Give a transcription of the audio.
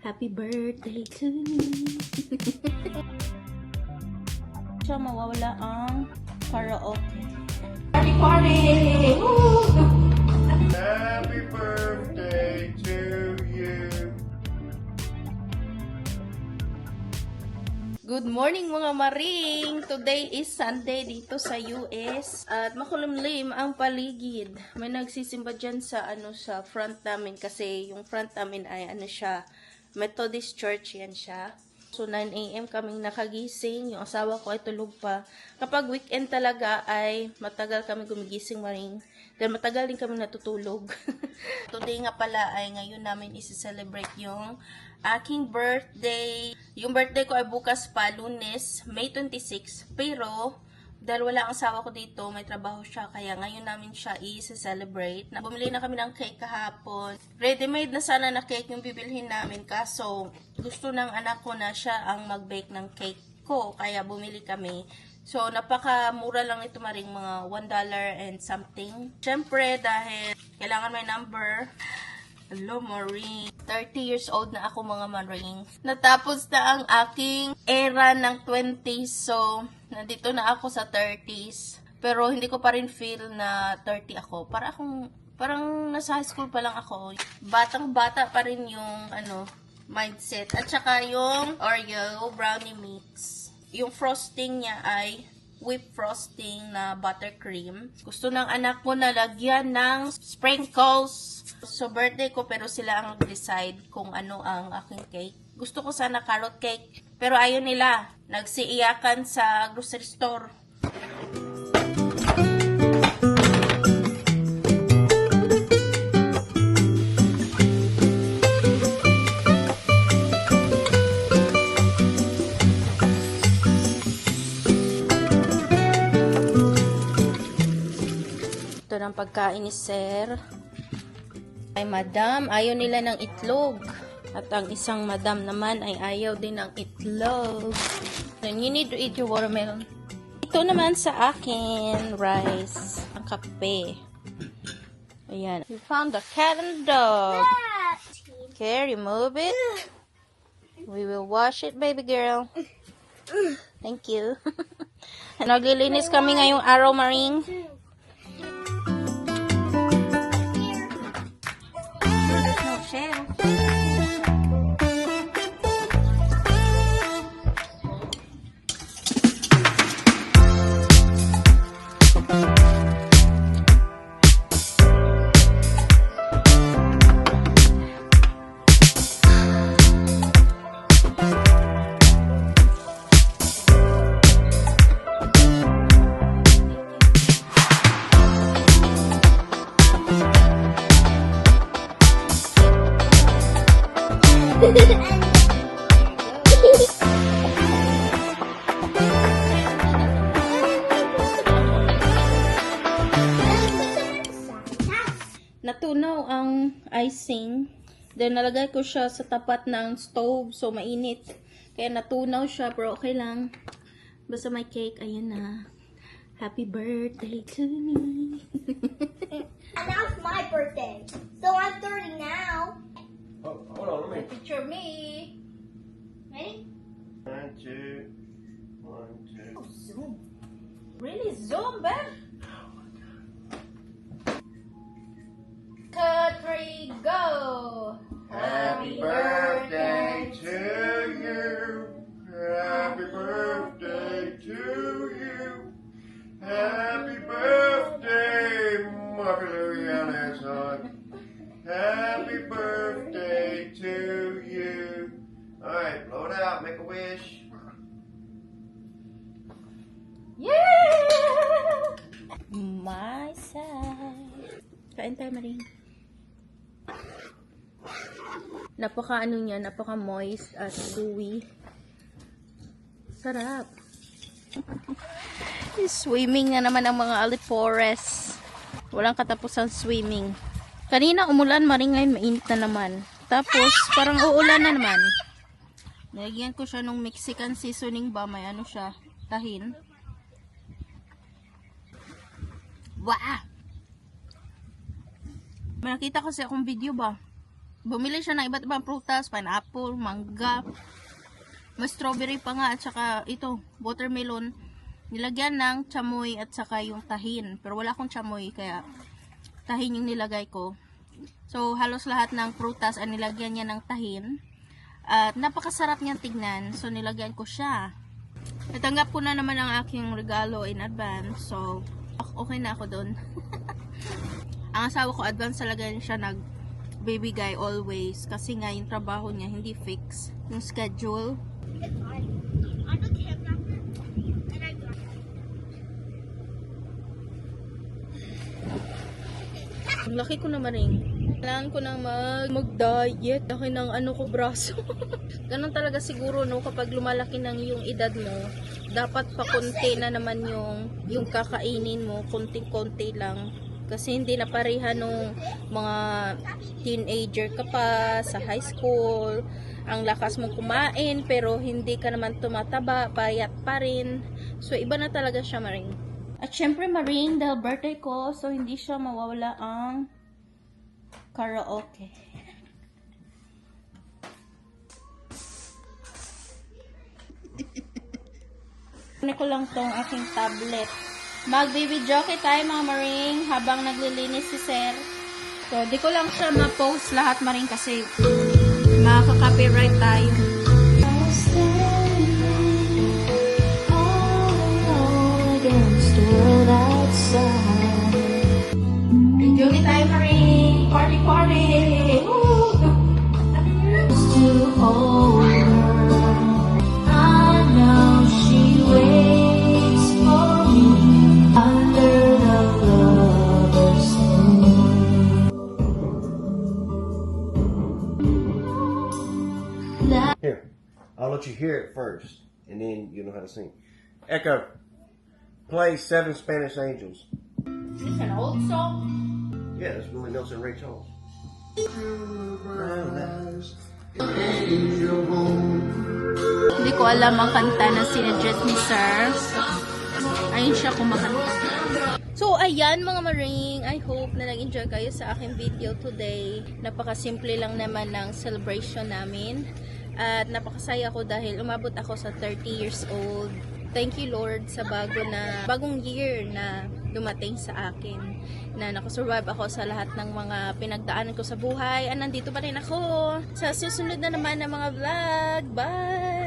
Happy birthday to me. Siya mawawala ang karaoke. Party party! Woo! Happy birthday to you. Good morning mga maring! Today is Sunday dito sa US at makulimlim ang paligid. May nagsisimba dyan sa sa front namin kasi yung front namin ay siya, Methodist Church yan siya. So 9 AM kaming nakagising, yung asawa ko ay tulog pa. Kapag weekend talaga ay matagal kami gumigising maring. Dahil matagal din kami natutulog. Today nga pala ay ngayon namin isi-celebrate yung aking birthday. Yung birthday ko ay bukas pa, Lunes, May 26. Pero dahil wala ang asawa ko dito, may trabaho siya, kaya ngayon namin siya i-celebrate. Bumili na kami ng cake kahapon. Ready-made na sana na cake yung bibilhin namin, kaso gusto ng anak ko na siya ang mag-bake ng cake ko, kaya bumili kami. So, napakamura lang ito maring mga $1 and something. Siyempre, dahil kailangan may number. Hello, Maring. 30 years old na ako, mga Maring. Natapos na ang aking era ng 20s. So, nandito na ako sa 30s. Pero hindi ko pa rin feel na 30 ako. Parang nasa high school pa lang ako. Batang-bata pa rin yung mindset. At saka yung Oreo brownie mix. Yung frosting niya ay whipped frosting na buttercream. Gusto ng anak ko na lagyan ng sprinkles. So, birthday ko pero sila ang decide kung ano ang aking cake. Gusto ko sana carrot cake. Pero ayaw nila. Nagsiiyakan sa grocery store. Ito ng pagkain ni Sir. Ay madam, ayaw nila ng itlog. At ang isang madam naman ay ayaw din ng itlog. Then you need to eat your watermelon. Ito naman sa akin, rice. Ang kape. Ayan. We found the cat and dog. Okay, remove it. We will wash it, baby girl. Thank you. Naglilinis kami ngayong araw, Maring. Natunaw ang icing. Then nalagay ko siya sa tapat ng stove. So mainit. Kaya natunaw siya. Pero okay lang. Basta may cake. Ayan na. Happy birthday to me. And now it's my birthday. So I'm 30 now. Oh, hold on, let me. Picture me. Ready? 1, 2, 1, 2. Oh, zoom. Really? Zoom, babe? Cut, 3, go! Happy birthday to you. Happy birthday to you. Happy birthday, Macaluya son. Happy birthday to you. Alright, blow it out, make a wish. Yeah! My side. Kain tayo, Maring. Napaka niya, napaka moist at dewy. Sarap. Swimming na naman ang mga alipores. Walang katapusang swimming. Kanina umulan, Maring, ngayon mainit na naman. Tapos parang uulan na naman. Nilagyan ko siya nung Mexican seasoning ba, may siya, tahin. Wow! May nakita kasi akong video ba? Bumili siya ng iba't ibang prutas, pineapple, mangga, may strawberry pa nga, at saka ito, watermelon. Nilagyan ng chamoy at saka yung tahin. Pero wala akong chamoy, kaya tahin yung nilagay ko. So, halos lahat ng prutas ay nilagyan niya ng tahin. At napakasarap niyang tignan. So, nilagyan ko siya. Natanggap ko na naman ang aking regalo in advance. So, okay na ako doon. Ang asawa ko, advance talaga siya nagbibigay always. Kasi nga yung trabaho niya hindi fix. Yung schedule. Ang laki ko naman rin. Kailangan ko nang mag-diet. Laki ng ko braso. Ganun talaga siguro no, kapag lumalaki ng yung edad mo, dapat pa konti na naman yung kakainin mo, konting-konti lang. Kasi hindi na pareha nung mga teenager ka pa sa high school. Ang lakas mong kumain pero hindi ka naman tumataba, payat pa rin. So iba na talaga siya, Maring. At syempre, Maring, dahil birthday ko, so hindi siya mawawala ang karaoke. Kunin ko lang tong aking tablet. Mag-video tayo mga Maring habang naglilinis si Sir. So, di ko lang siya ma-post lahat, Maring, kasi makaka-copyright tayo. Enjoy tayo, Maring! Party, party! Here, I'll let you hear it first, and then you know how to sing. Echo, play Seven Spanish Angels. It's an old song. Yeah, that's Willie Nelson and Ray Charles. Hindi ko alam ang kanta na sinadjust ni Sir. Ayun siya kumakanta. So, ayan mga Maring. I hope na nag-enjoy kayo sa aking video today. Napakasimple lang naman ng celebration namin. At napakasaya ko dahil umabot ako sa 30 years old. Thank you Lord sa bagong year na dumating sa akin. Na nakasurvive ako sa lahat ng mga pinagdaanan ko sa buhay. At nandito pa rin ako sa susunod na naman ng mga vlog. Bye!